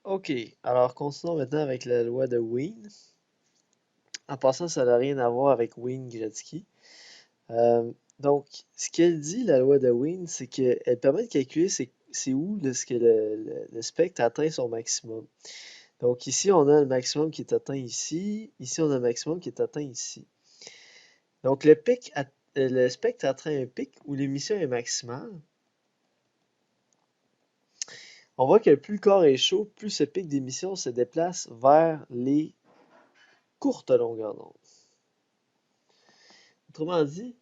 OK, alors continuons maintenant avec la loi de Wien. En passant, ça n'a rien à voir avec Wayne Gretzky. Euh, donc, ce qu'elle dit, la loi de Wien, c'est qu'elle permet de calculer c'est où ce que le spectre atteint son maximum. Donc ici, on a le maximum qui est atteint ici. Ici, on a le maximum qui est atteint ici. Donc le spectre atteint un pic où l'émission est maximale. On voit que plus le corps est chaud, plus ce pic d'émission se déplace vers les courtes longueurs d'onde. Autrement dit,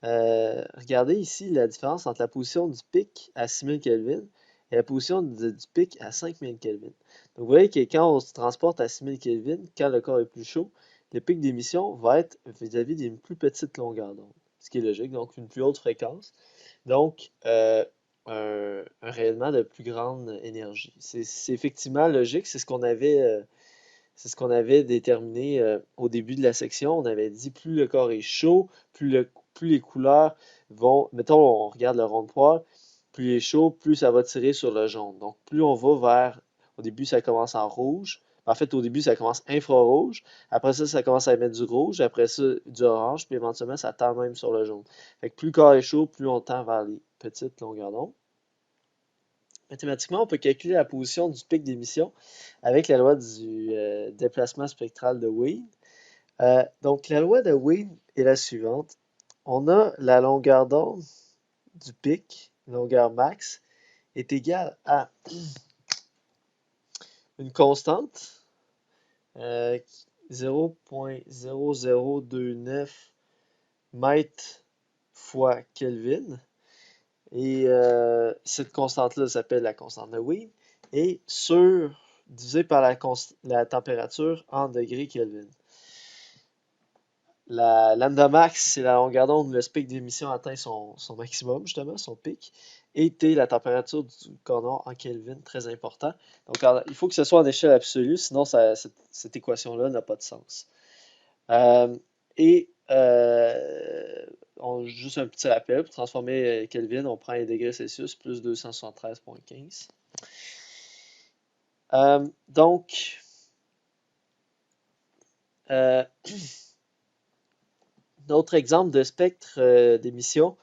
regardez ici la différence entre la position du pic à 6000 Kelvin et la position du pic à 5000 Kelvin. Donc vous voyez que quand on se transporte à 6000 Kelvin, quand le corps est plus chaud, le pic d'émission va être vis-à-vis d'une plus petite longueur d'onde, ce qui est logique, donc une plus haute fréquence. Donc, un rayonnement de plus grande énergie. C'est effectivement logique, c'est ce qu'on avait déterminé au début de la section. On avait dit plus le corps est chaud, plus les couleurs vont. Mettons, on regarde le rond de poil, plus il est chaud, plus ça va tirer sur le jaune. Donc, plus on va vers. Au début, ça commence en rouge. En fait, au début, ça commence infrarouge. Après ça, ça commence à émettre du rouge. Après ça, du orange. Puis éventuellement, ça tend même sur le jaune. Fait que plus le corps est chaud, plus on tend vers les petites longueurs d'onde. Mathématiquement, on peut calculer la position du pic d'émission avec la loi du déplacement spectral de Wien. Donc, la loi de Wien est la suivante. On a la longueur d'onde du pic, longueur max, est égale à une constante, 0,0029 mètres fois Kelvin. Et cette constante-là s'appelle la constante de Wien. Et divisé par la température en degrés Kelvin. La lambda max, c'est la longueur d'onde où le pic d'émission atteint son maximum, justement, son pic. Et T, la température du corps noir en Kelvin, très important. Donc, il faut que ce soit en échelle absolue, sinon cette équation-là n'a pas de sens. Euh, et juste un petit rappel, pour transformer Kelvin, on prend 1 degré Celsius plus 273,15. Donc, euh, d'autres exemples de spectre d'émission.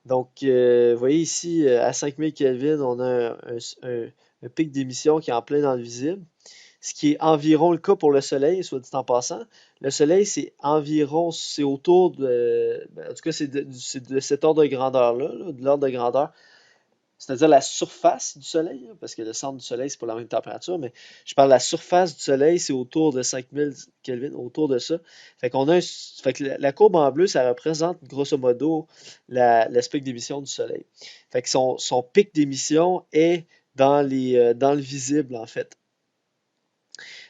Donc, vous voyez ici, à 5000 Kelvin, on a un pic d'émission qui est en plein dans le visible, ce qui est environ le cas pour le Soleil, soit dit en passant. Le Soleil, c'est autour de, en tout cas, c'est de cet ordre de grandeur-là, de l'ordre de grandeur, c'est-à-dire la surface du Soleil, parce que le centre du Soleil, c'est pas la même température, mais je parle de la surface du Soleil, c'est autour de 5000 Kelvin, autour de ça. Fait qu'on a fait que la courbe en bleu, ça représente grosso modo le spectre d'émission du Soleil. Fait que son pic d'émission est dans le visible, en fait.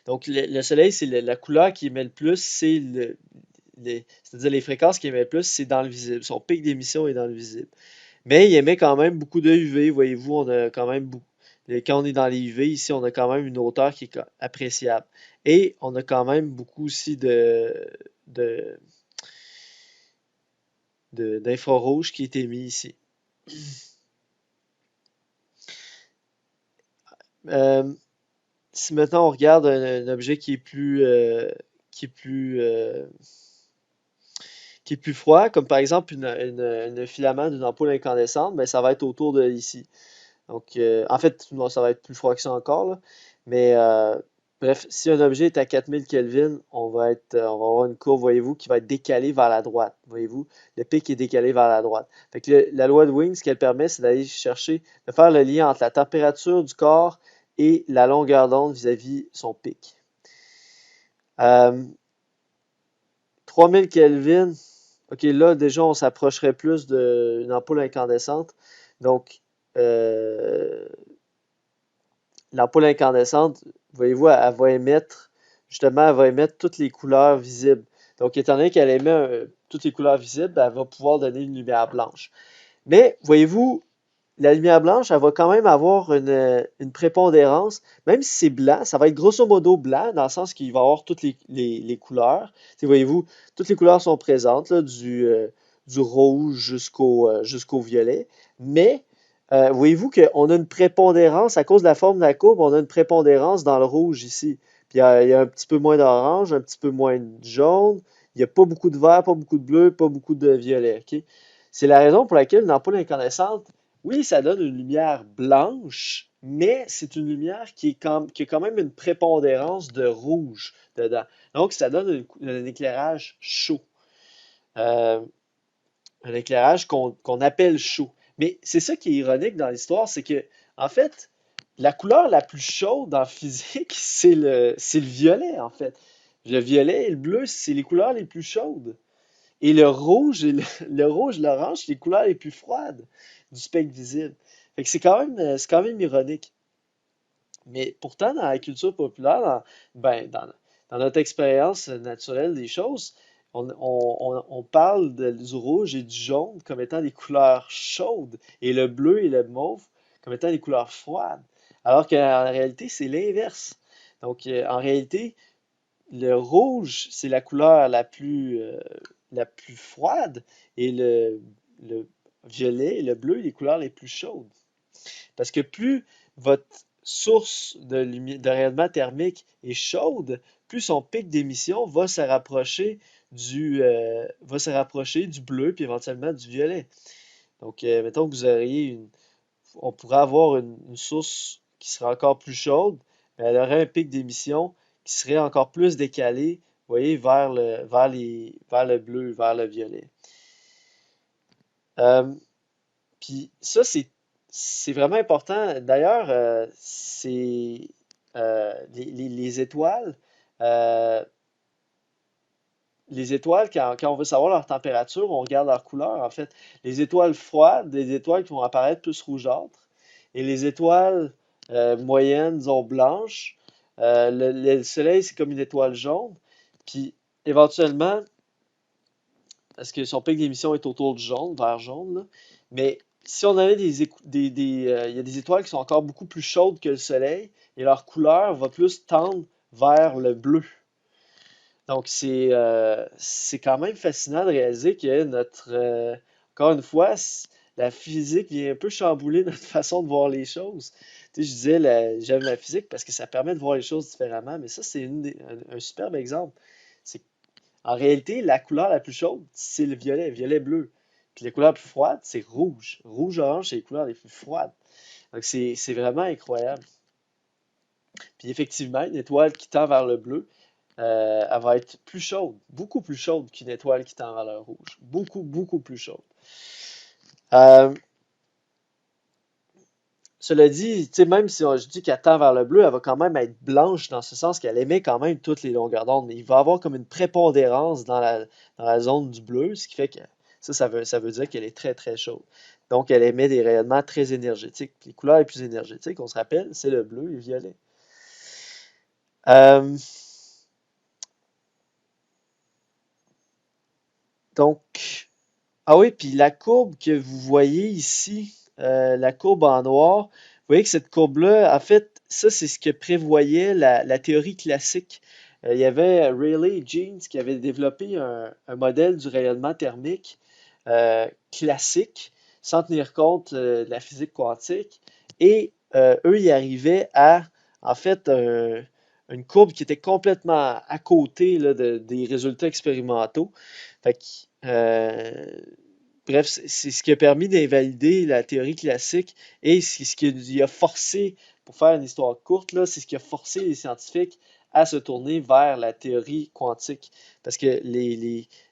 Donc, le Soleil, c'est la couleur qui émet le plus, c'est-à-dire les fréquences qui émettent le plus, c'est dans le visible. Son pic d'émission est dans le visible. Mais il émet quand même beaucoup de UV, voyez-vous, on a quand même beaucoup. Quand on est dans les UV, ici, on a quand même une hauteur qui est appréciable. Et on a quand même beaucoup aussi de, d'infrarouge qui est émis ici. Euh, Si maintenant on regarde un objet qui est plus, euh, qui est plus froid, comme par exemple un filament d'une ampoule incandescente, ben, ça va être autour de ici. Donc, en fait, non, ça va être plus froid que ça encore, là. Mais bref, si un objet est à 4000 Kelvin, on va avoir une courbe, voyez-vous, qui va être décalée vers la droite. Voyez-vous, le pic est décalé vers la droite. Fait que la loi de Wien, ce qu'elle permet, c'est d'aller chercher, de faire le lien entre la température du corps et la longueur d'onde vis-à-vis son pic. 3000 Kelvin, ok, là, déjà, on s'approcherait plus d'une ampoule incandescente. Donc, euh, l'ampoule incandescente, voyez-vous, elle va émettre toutes les couleurs visibles. Donc, étant donné qu'elle émet toutes les couleurs visibles, elle va pouvoir donner une lumière blanche. Mais, voyez-vous, la lumière blanche, elle va quand même avoir une prépondérance. Même si c'est blanc, ça va être grosso modo blanc, dans le sens qu'il va avoir toutes les couleurs. Voyez-vous, toutes les couleurs sont présentes, là, du rouge jusqu'au violet. Mais voyez-vous qu'on a une prépondérance, à cause de la forme de la courbe, on a une prépondérance dans le rouge ici. Puis il y a un petit peu moins d'orange, un petit peu moins de jaune. Il n'y a pas beaucoup de vert, pas beaucoup de bleu, pas beaucoup de violet. Ok? C'est la raison pour laquelle une ampoule incandescente, oui, ça donne une lumière blanche, mais c'est une lumière qui a quand même une prépondérance de rouge dedans. Donc, ça donne un éclairage chaud. Euh, un éclairage qu'on appelle chaud. Mais c'est ça qui est ironique dans l'histoire, c'est que, en fait, la couleur la plus chaude en physique, c'est le violet, en fait. Le violet et le bleu, c'est les couleurs les plus chaudes. Et le rouge et le rouge, l'orange, c'est les couleurs les plus froides du spectre visible. Fait que c'est quand même ironique. Mais pourtant, dans la culture populaire, dans notre expérience naturelle des choses, on parle du rouge et du jaune comme étant des couleurs chaudes et le bleu et le mauve comme étant des couleurs froides. Alors qu'en réalité, c'est l'inverse. Donc, en réalité, le rouge, c'est la couleur la plus froide et le violet et le bleu, les couleurs les plus chaudes. Parce que plus votre source de rayonnement thermique est chaude, plus son pic d'émission va se rapprocher du bleu puis éventuellement du violet. Donc, mettons que on pourrait avoir une source qui serait encore plus chaude, mais elle aurait un pic d'émission qui serait encore plus décalé, vous voyez, vers le bleu, vers le violet. Euh, Puis ça, c'est vraiment important. D'ailleurs, les étoiles, euh, quand on veut savoir leur température, on regarde leur couleur. En fait, les étoiles froides, des étoiles qui vont apparaître plus rougeâtres, et les étoiles moyennes, disons blanches, le Soleil, c'est comme une étoile jaune. Puis éventuellement, parce que son pic d'émission est autour du jaune, vert jaune, là. Mais si on avait il y a des étoiles qui sont encore beaucoup plus chaudes que le Soleil, et leur couleur va plus tendre vers le bleu. Donc c'est quand même fascinant de réaliser que encore une fois, la physique vient un peu chambouler notre façon de voir les choses. Tu sais, je disais, j'aime la physique parce que ça permet de voir les choses différemment, mais ça, c'est un superbe exemple. C'est En réalité, la couleur la plus chaude, c'est le violet, violet-bleu. Puis les couleurs plus froides, c'est rouge. Rouge-orange, c'est les couleurs les plus froides. Donc c'est vraiment incroyable. Puis effectivement, une étoile qui tend vers le bleu, elle va être plus chaude, beaucoup plus chaude qu'une étoile qui tend vers le rouge. Beaucoup, beaucoup plus chaude. Euh, Cela dit, tu sais, même si je dis qu'elle tend vers le bleu, elle va quand même être blanche dans ce sens qu'elle émet quand même toutes les longueurs d'onde. Mais il va avoir comme une prépondérance dans la zone du bleu, ce qui fait que ça veut dire qu'elle est très très chaude. Donc elle émet des rayonnements très énergétiques. Les couleurs les plus énergétiques, on se rappelle, c'est le bleu et le violet. Euh, donc, ah oui, puis la courbe que vous voyez ici, la courbe en noir, vous voyez que cette courbe-là, en fait, ça, c'est ce que prévoyait la théorie classique. Il y avait Rayleigh et Jeans qui avaient développé un modèle du rayonnement thermique classique, sans tenir compte de la physique quantique. Et eux, ils arrivaient à, en fait, une courbe qui était complètement à côté là, des résultats expérimentaux. Fait que, bref, c'est ce qui a permis d'invalider la théorie classique et c'est ce qui a forcé, pour faire une histoire courte, là, c'est ce qui a forcé les scientifiques à se tourner vers la théorie quantique. Parce que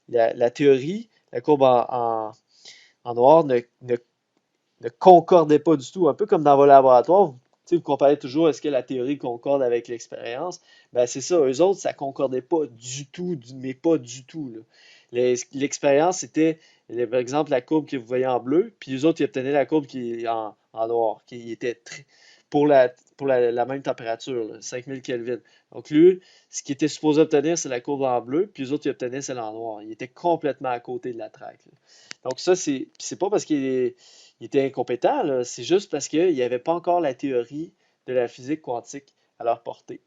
la théorie, la courbe en noir, ne concordait pas du tout. Un peu comme dans vos laboratoires, vous comparez toujours est-ce que la théorie concorde avec l'expérience. Ben, c'est ça, eux autres, ça concordait pas du tout, mais pas du tout, là. L'expérience, c'était, par exemple, la courbe que vous voyez en bleu, puis les autres, ils obtenaient la courbe qui est en noir, qui était pour la même température, là, 5000 Kelvin. Donc lui, ce qu'il était supposé obtenir, c'est la courbe en bleu, puis les autres, ils obtenaient celle en noir. Il était complètement à côté de la traque, là. Donc ça, c'est pas parce qu'il était incompétent, là, c'est juste parce qu'il n'y avait pas encore la théorie de la physique quantique à leur portée.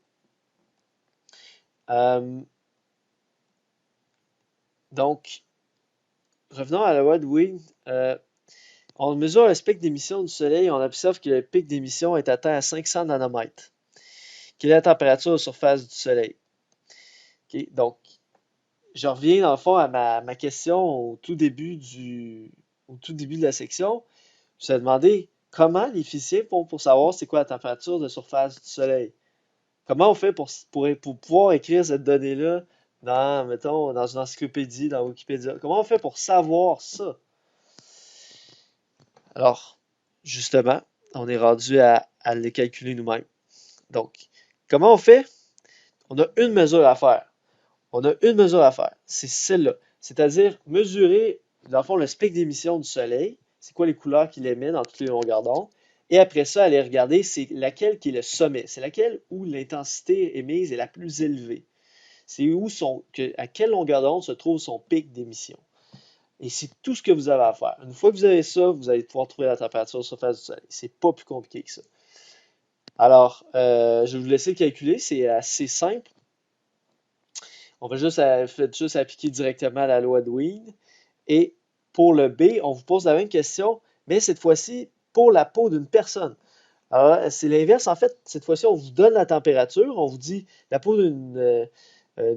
Euh, donc, revenons à la loi de Wind. On mesure le spectre d'émission du Soleil et on observe que le pic d'émission est atteint à 500 nanomètres. Quelle est la température de surface du Soleil? Ok, donc, je reviens dans le fond à ma question au tout début de la section. Je t'ai demandé comment les physiciens font pour savoir c'est quoi la température de surface du Soleil. Comment on fait pour pouvoir écrire cette donnée-là dans, mettons, dans une encyclopédie, dans Wikipédia? Comment on fait pour savoir ça? Alors, justement, on est rendu à les calculer nous-mêmes. Donc, comment on fait? On a une mesure à faire. On a une mesure à faire. C'est celle-là. C'est-à-dire mesurer, dans le fond, le spectre d'émission du Soleil. C'est quoi les couleurs qu'il émet dans toutes les longueurs d'onde. Et après ça, aller regarder c'est laquelle qui est le sommet. C'est laquelle où l'intensité émise est la plus élevée. C'est à quelle longueur d'onde se trouve son pic d'émission. Et c'est tout ce que vous avez à faire. Une fois que vous avez ça, vous allez pouvoir trouver la température de surface du Soleil. C'est pas plus compliqué que ça. Alors, je vais vous laisser calculer. C'est assez simple. On va faites juste appliquer directement la loi de Wien. Et pour le B, on vous pose la même question, mais cette fois-ci pour la peau d'une personne. Alors, c'est l'inverse. En fait, cette fois-ci, on vous donne la température. On vous dit la peau d'une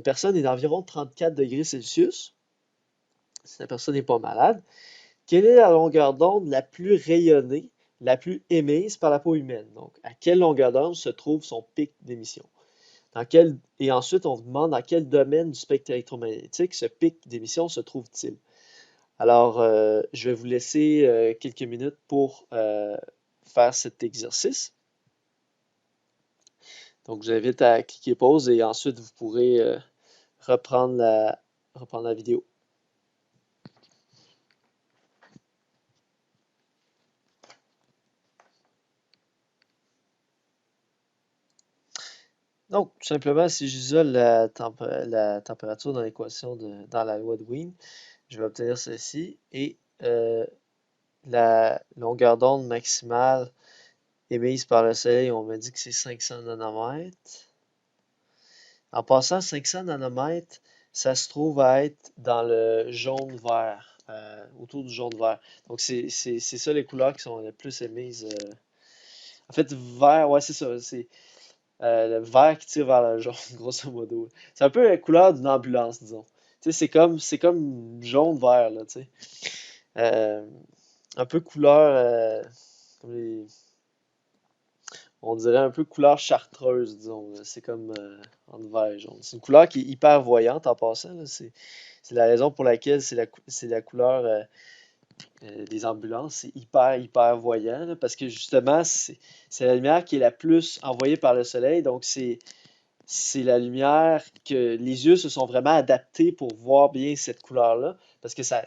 personne est d'environ 34 degrés Celsius. Si la personne n'est pas malade. Quelle est la longueur d'onde la plus rayonnée, la plus émise par la peau humaine? Donc, à quelle longueur d'onde se trouve son pic d'émission? Et ensuite, on vous demande dans quel domaine du spectre électromagnétique ce pic d'émission se trouve-t-il? Alors, je vais vous laisser quelques minutes pour faire cet exercice. Donc, je vous invite à cliquer pause et ensuite vous pourrez reprendre la vidéo. Donc, tout simplement, si j'isole la température dans l'équation dans la loi de Wien, je vais obtenir ceci et la longueur d'onde maximale émise par le Soleil, on m'a dit que c'est 500 nanomètres. En passant, 500 nanomètres, ça se trouve à être dans le jaune-vert, autour du jaune-vert. Donc, c'est ça les couleurs qui sont les plus émises. En fait, vert, ouais, c'est ça. C'est le vert qui tire vers le jaune, grosso modo. C'est un peu la couleur d'une ambulance, disons. Tu sais, c'est comme jaune-vert, là, tu sais. Euh, un peu couleur, comme on dirait un peu couleur chartreuse, disons. C'est comme entre vert et jaune. C'est une couleur qui est hyper voyante en passant, là. C'est la raison pour laquelle c'est la couleur des ambulances. C'est hyper voyant, là, parce que justement, c'est la lumière qui est la plus envoyée par le soleil. Donc, c'est la lumière que les yeux se sont vraiment adaptés pour voir bien cette couleur-là, parce que ça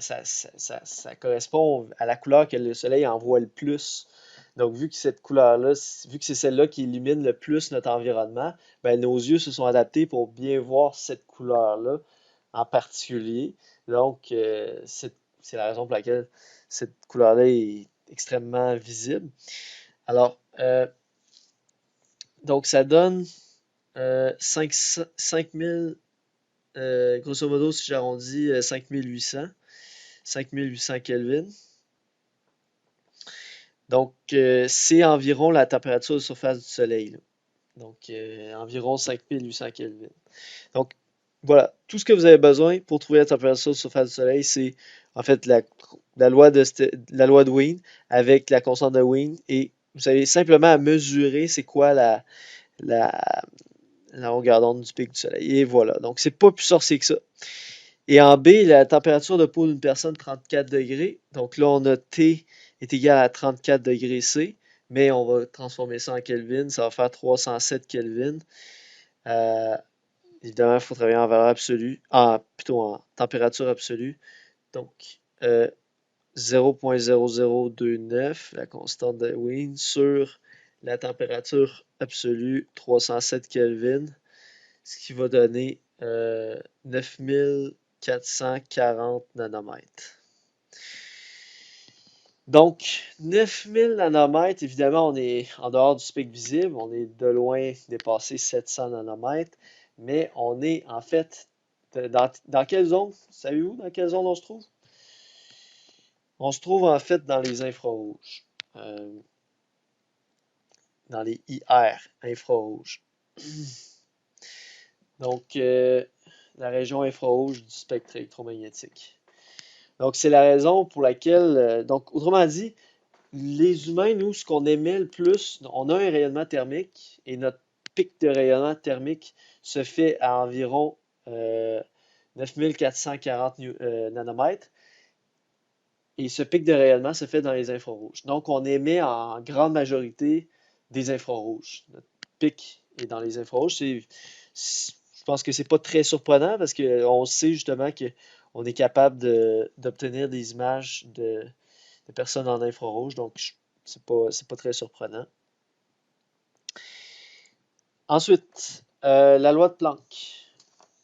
correspond à la couleur que le soleil envoie le plus. Donc, vu que cette couleur-là, vu que c'est celle-là qui illumine le plus notre environnement, ben, nos yeux se sont adaptés pour bien voir cette couleur-là en particulier. Donc, c'est la raison pour laquelle cette couleur-là est extrêmement visible. Alors, donc ça donne 5000, grosso modo, si j'arrondis, 5800 Kelvin. Donc, c'est environ la température de surface du Soleil, là. Donc, environ 5800 Kelvin. Donc, voilà, tout ce que vous avez besoin pour trouver la température de surface du Soleil, c'est en fait la loi de Wien avec la constante de Wien. Et vous avez simplement à mesurer c'est quoi la, la longueur d'onde du pic du Soleil. Et voilà, donc c'est pas plus sorcier que ça. Et en B, la température de peau d'une personne, 34 degrés. Donc là, on a T est égal à 34 degrés C, mais on va transformer ça en Kelvin. Ça va faire 307 Kelvin. Euh, Évidemment, il faut travailler en valeur absolue, plutôt en température absolue. Donc, 0.0029, la constante de Wien, sur la température absolue, 307 Kelvin, ce qui va donner 9440 nanomètres. Donc, 9000 nanomètres, évidemment, on est en dehors du spectre visible, on est de loin dépassé 700 nanomètres, mais on est en fait dans quelle zone? Savez-vous dans quelle zone on se trouve? On se trouve en fait dans les infrarouges, euh, dans les IR, infrarouges. Donc, la région infrarouge du spectre électromagnétique. Donc, c'est la raison pour laquelle, donc, autrement dit, les humains, nous, ce qu'on émet le plus, on a un rayonnement thermique et notre pic de rayonnement thermique se fait à environ 9440 nanomètres. Et ce pic de rayonnement se fait dans les infrarouges. Donc, on émet en grande majorité des infrarouges. Notre pic est dans les infrarouges. Je pense que c'est pas très surprenant parce qu'on sait justement qu'on est capable d'obtenir des images de personnes en infrarouge. Donc, c'est pas très surprenant. Ensuite, la loi de Planck.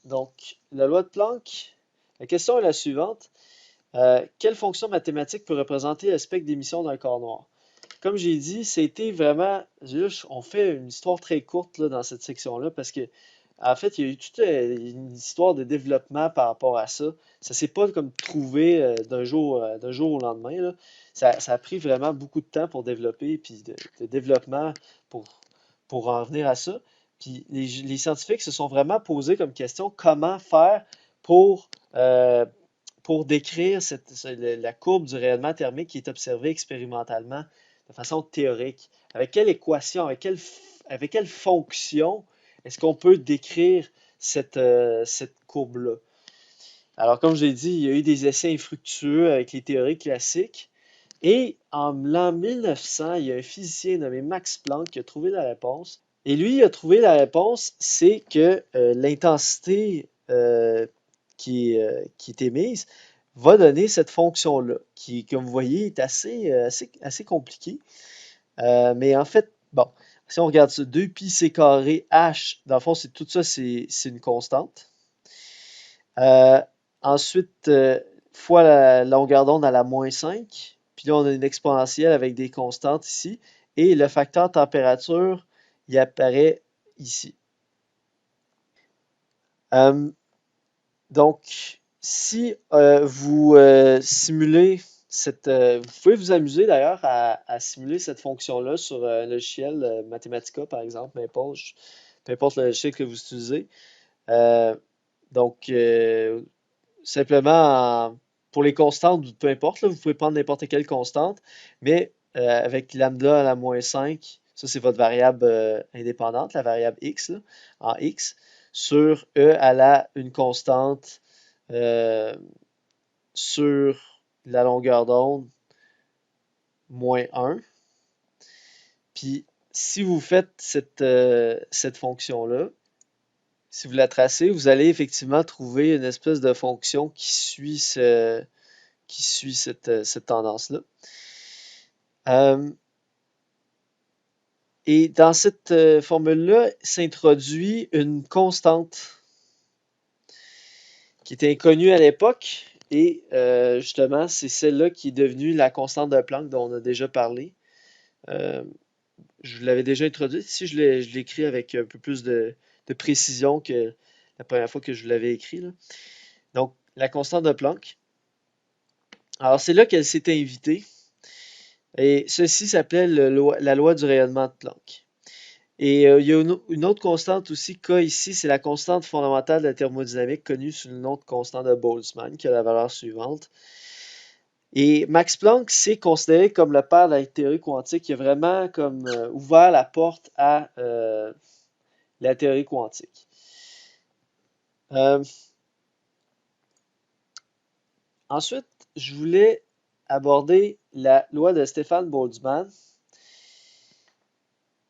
Donc, la loi de Planck, la question est la suivante. Quelle fonction mathématique peut représenter le spectre d'émission d'un corps noir? Comme j'ai dit, c'était vraiment, on fait une histoire très courte là, dans cette section-là parce que, en fait, il y a eu toute une histoire de développement par rapport à ça. Ça s'est pas comme trouvé d'un jour au lendemain, là. Ça a pris vraiment beaucoup de temps pour développer, puis de développement pour, pour en venir à ça. Puis les scientifiques se sont vraiment posés comme question comment faire pour, euh, pour décrire la courbe du rayonnement thermique qui est observée expérimentalement de façon théorique. Avec quelle équation, avec quelle fonction est-ce qu'on peut décrire cette courbe-là? Alors, comme je l'ai dit, il y a eu des essais infructueux avec les théories classiques. Et en l'an 1900, il y a un physicien nommé Max Planck qui a trouvé la réponse. Et lui, il a trouvé la réponse, c'est que l'intensité qui est émise va donner cette fonction-là, qui, comme vous voyez, est assez compliquée. Mais en fait, bon, si on regarde ça, 2pi c carré h, dans le fond, tout ça, c'est une constante. Euh, Ensuite, fois la longueur d'onde à la moins 5. Puis là, on a une exponentielle avec des constantes ici. Et le facteur température, il apparaît ici. Euh, donc, si vous simulez vous pouvez vous amuser d'ailleurs à simuler cette fonction-là sur un logiciel Mathematica, par exemple, peu importe le logiciel que vous utilisez. Euh, donc, simplement, pour les constantes, peu importe, là, vous pouvez prendre n'importe quelle constante, mais avec lambda à la moins 5, ça c'est votre variable indépendante, la variable x, là, en x, sur e à la une constante euh, sur la longueur d'onde moins 1. Puis si vous faites cette fonction-là, si vous la tracez, vous allez effectivement trouver une espèce de fonction qui suit cette tendance-là. Et dans cette formule-là, s'introduit une constante qui était inconnue à l'époque. Et justement, c'est celle-là qui est devenue la constante de Planck dont on a déjà parlé. Euh, je l'avais déjà introduite. Ici, je l'ai écrit avec un peu plus de précision que la première fois que je l'avais écrit, là. Donc, la constante de Planck. Alors, c'est là qu'elle s'était invitée. Et ceci s'appelait la loi du rayonnement de Planck. Et il y a une autre constante aussi, K ici, c'est la constante fondamentale de la thermodynamique connue sous le nom de constante de Boltzmann, qui a la valeur suivante. Et Max Planck, c'est considéré comme le père de la théorie quantique, qui a vraiment comme ouvert la porte à la théorie quantique. Euh, Ensuite, je voulais aborder la loi de Stefan Boltzmann.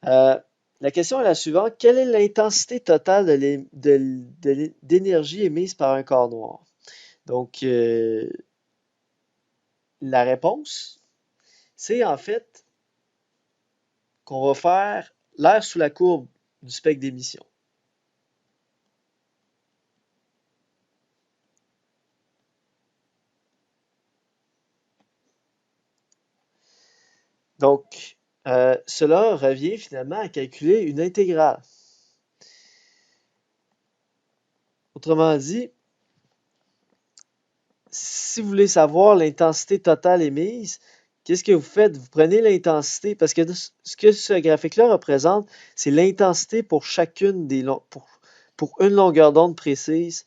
Euh, la question est la suivante. Quelle est l'intensité totale d'énergie émise par un corps noir? Donc, la réponse, c'est en fait qu'on va faire l'air sous la courbe du spectre d'émission. Donc, cela revient finalement à calculer une intégrale. Autrement dit, si vous voulez savoir l'intensité totale émise, qu'est-ce que vous faites? Vous prenez l'intensité, parce que ce que ce graphique-là représente, c'est l'intensité pour chacune pour une longueur d'onde précise.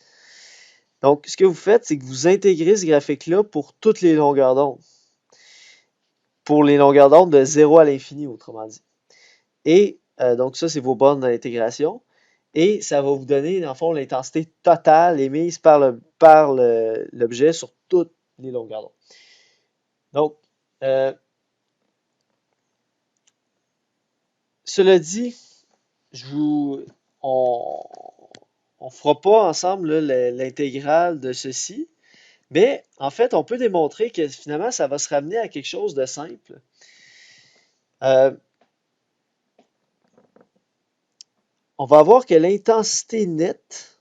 Donc, ce que vous faites, c'est que vous intégrez ce graphique-là pour toutes les longueurs d'onde. Pour les longueurs d'onde de 0 à l'infini, autrement dit. Et donc, ça, c'est vos bornes d'intégration. Et ça va vous donner, dans le fond, l'intensité totale émise par l'objet sur toutes les longueurs d'onde. Donc, cela dit, on ne fera pas ensemble l'intégrale de ceci, mais en fait, on peut démontrer que finalement, ça va se ramener à quelque chose de simple. On va voir que l'intensité nette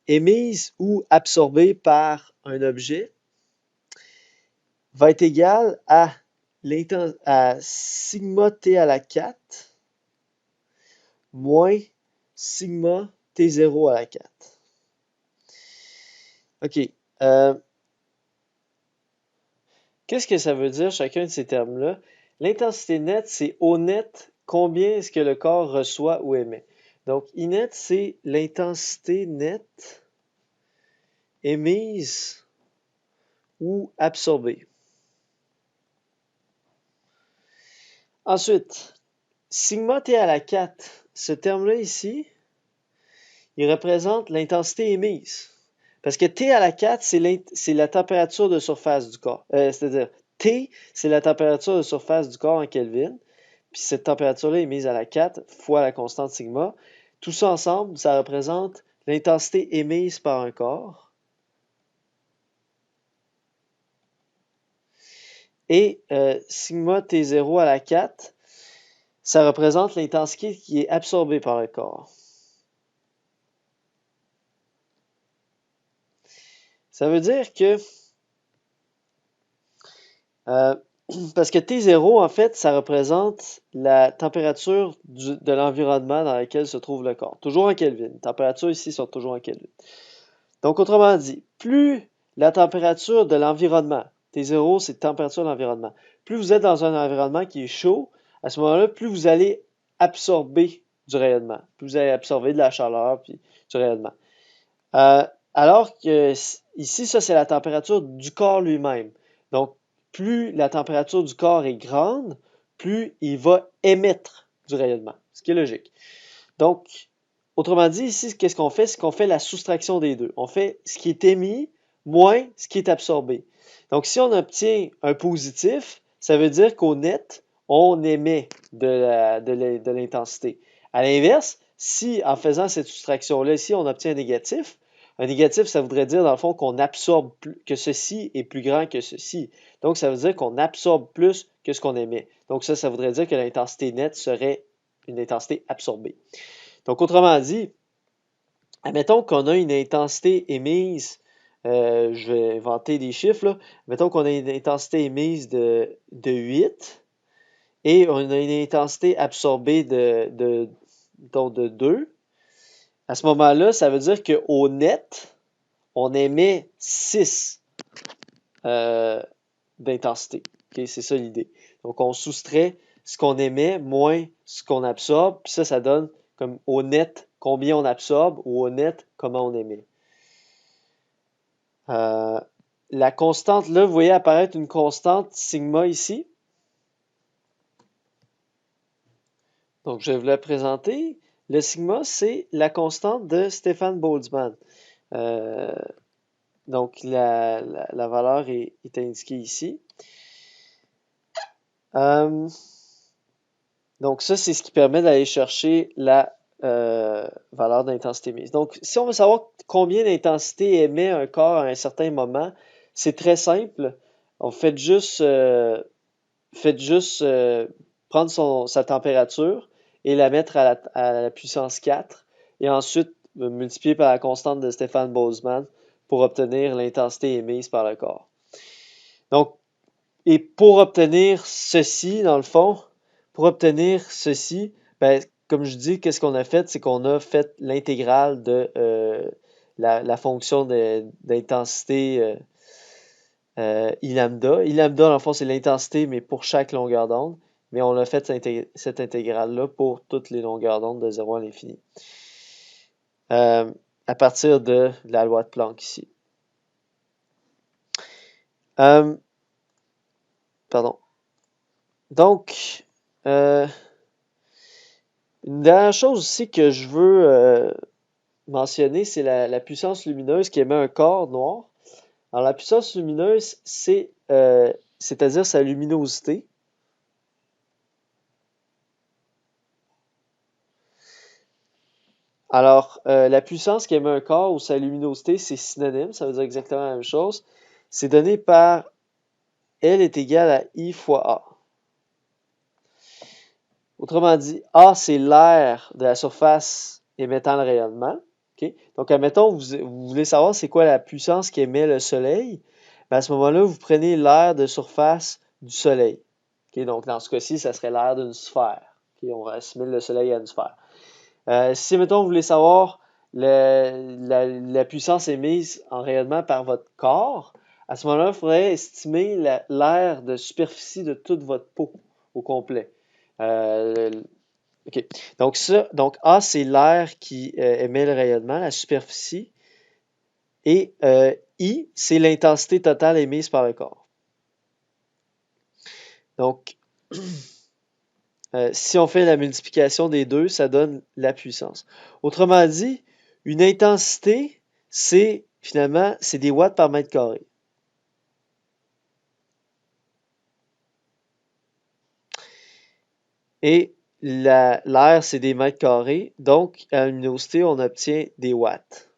émise ou absorbée par un objet va être égale à sigma t à la 4 moins sigma t0 à la 4. OK. Qu'est-ce que ça veut dire chacun de ces termes-là? L'intensité nette, c'est au net, combien est-ce que le corps reçoit ou émet. Donc, I-net, c'est l'intensité nette émise ou absorbée. Ensuite, sigma t à la 4, ce terme-là ici, il représente l'intensité émise. Parce que T à la 4, c'est la température de surface du corps. C'est-à-dire, T, c'est la température de surface du corps en Kelvin. Puis cette température-là est mise à la 4 fois la constante sigma. Tout ça ensemble, ça représente l'intensité émise par un corps. Et sigma T0 à la 4, ça représente l'intensité qui est absorbée par le corps. Ça veut dire que, parce que T0, en fait, ça représente la température de l'environnement dans lequel se trouve le corps. Toujours en Kelvin. Les températures ici sont toujours en Kelvin. Donc, autrement dit, plus la température de l'environnement, T0, c'est la température de l'environnement. Plus vous êtes dans un environnement qui est chaud, à ce moment-là, plus vous allez absorber du rayonnement. Plus vous allez absorber de la chaleur puis du rayonnement. Alors que ici, ça, c'est la température du corps lui-même. Donc, plus la température du corps est grande, plus il va émettre du rayonnement, ce qui est logique. Donc, autrement dit, ici, qu'est-ce qu'on fait? C'est qu'on fait la soustraction des deux. On fait ce qui est émis moins ce qui est absorbé. Donc, si on obtient un positif, ça veut dire qu'au net, on émet de l'intensité. À l'inverse, si en faisant cette soustraction-là, ici, on obtient un négatif, ça voudrait dire, dans le fond, qu'on absorbe plus, que ceci est plus grand que ceci. Donc, ça veut dire qu'on absorbe plus que ce qu'on émet. Donc, ça voudrait dire que l'intensité nette serait une intensité absorbée. Donc, autrement dit, admettons qu'on a une intensité émise, je vais inventer des chiffres, là. Admettons qu'on a une intensité émise de 8 et on a une intensité absorbée de 2. À ce moment-là, ça veut dire qu'au net, on émet 6 d'intensité. Okay? C'est ça l'idée. Donc, on soustrait ce qu'on émet moins ce qu'on absorbe, puis ça donne comme au net combien on absorbe ou au net comment on émet. La constante, là, vous voyez apparaître une constante sigma ici. Donc, je vais vous la présenter. Le sigma, c'est la constante de Stefan Boltzmann. Donc, la valeur est indiquée ici. Donc, ça, c'est ce qui permet d'aller chercher la valeur d'intensité mise. Donc, si on veut savoir combien d'intensité émet un corps à un certain moment, c'est très simple. On fait juste prendre sa température et la mettre à la puissance 4 et ensuite multiplier par la constante de Stefan Boltzmann pour obtenir l'intensité émise par le corps. Donc, et pour obtenir ceci, dans le fond, comme je dis, qu'est-ce qu'on a fait? C'est qu'on a fait l'intégrale de la fonction d'intensité I lambda. I lambda, dans le fond, c'est l'intensité, mais pour chaque longueur d'onde. Mais on a fait cette intégrale-là pour toutes les longueurs d'onde de 0 à l'infini. À partir de la loi de Planck ici. Pardon. Donc, une dernière chose aussi que je veux mentionner, c'est la puissance lumineuse qui émet un corps noir. Alors, la puissance lumineuse, c'est-à-dire sa luminosité. Alors, la puissance qui émet un corps ou sa luminosité, c'est synonyme, ça veut dire exactement la même chose. C'est donné par L est égal à I fois A. Autrement dit, A, c'est l'air de la surface émettant le rayonnement. Okay? Donc, admettons, vous voulez savoir c'est quoi la puissance qui émet le Soleil. Ben, à ce moment-là, vous prenez l'air de surface du Soleil. Okay? Donc, dans ce cas-ci, ça serait l'air d'une sphère. Okay? On assimile le Soleil à une sphère. Si, mettons, vous voulez savoir la puissance émise en rayonnement par votre corps, à ce moment-là, il faudrait estimer l'air de superficie de toute votre peau au complet. OK. Donc A, c'est l'air qui émet le rayonnement, la superficie. Et I, c'est l'intensité totale émise par le corps. Donc, si on fait la multiplication des deux, ça donne la puissance. Autrement dit, une intensité, c'est finalement, c'est des watts par mètre carré. Et l'air, c'est des mètres carrés. Donc, à la luminosité, on obtient des watts.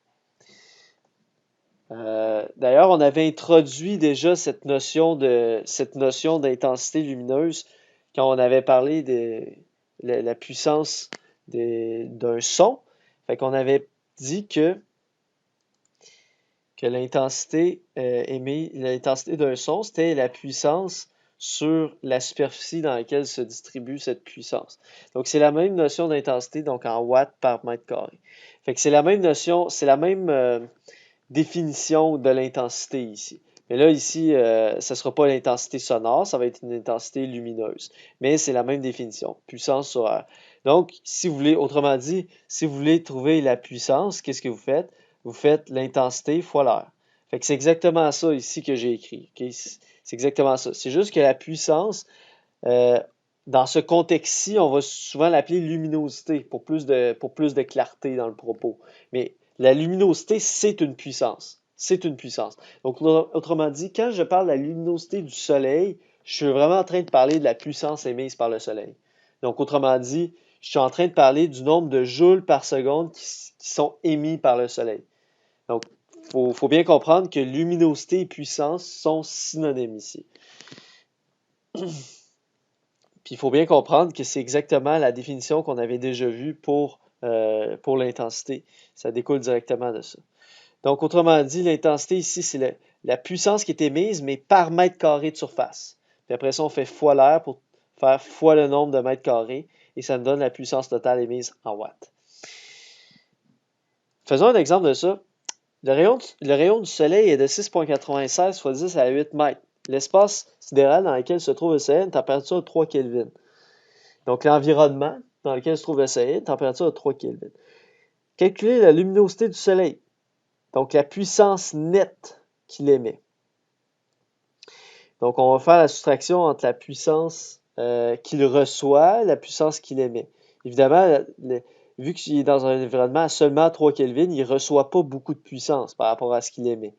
D'ailleurs, on avait introduit déjà cette notion d'intensité lumineuse quand on avait parlé de la puissance d'un son. Fait qu'on avait dit que l'intensité l'intensité d'un son, c'était la puissance sur la superficie dans laquelle se distribue cette puissance. Donc, c'est la même notion d'intensité, donc en watts par mètre carré. Fait que c'est la même notion, c'est la même définition de l'intensité ici. Mais là, ici, ça ne sera pas l'intensité sonore, ça va être une intensité lumineuse. Mais c'est la même définition, puissance sur air. Donc, si vous voulez, autrement dit, si vous voulez trouver la puissance, qu'est-ce que vous faites? Vous faites l'intensité fois l'air. Fait que c'est exactement ça ici que j'ai écrit. Okay? C'est exactement ça. C'est juste que la puissance, dans ce contexte-ci, on va souvent l'appeler luminosité pour plus de clarté dans le propos. Mais la luminosité, c'est une puissance. C'est une puissance. Donc, autrement dit, quand je parle de la luminosité du Soleil, je suis vraiment en train de parler de la puissance émise par le Soleil. Donc, autrement dit, je suis en train de parler du nombre de joules par seconde qui sont émis par le Soleil. Donc, il faut bien comprendre que luminosité et puissance sont synonymes ici. Puis il faut bien comprendre que c'est exactement la définition qu'on avait déjà vue pour l'intensité. Ça découle directement de ça. Donc, autrement dit, l'intensité ici, c'est la puissance qui est émise, mais par mètre carré de surface. Puis après ça, on fait fois l'air pour faire fois le nombre de mètres carrés, et ça nous donne la puissance totale émise en watts. Faisons un exemple de ça. Le rayon du Soleil est de 6,96 fois 10 à la 8 mètres. L'espace sidéral dans lequel se trouve le Soleil a une température de 3 Kelvin. Donc, l'environnement dans lequel se trouve le Soleil a une température de 3 Kelvin. Calculez la luminosité du Soleil. Donc, la puissance nette qu'il émet. Donc, on va faire la soustraction entre la puissance qu'il reçoit et la puissance qu'il émet. Évidemment, vu qu'il est dans un environnement à seulement 3 Kelvin, il ne reçoit pas beaucoup de puissance par rapport à ce qu'il émet.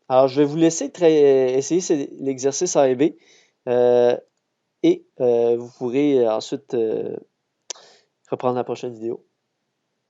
Alors, je vais vous laisser essayer l'exercice A et B et vous pourrez ensuite reprendre la prochaine vidéo.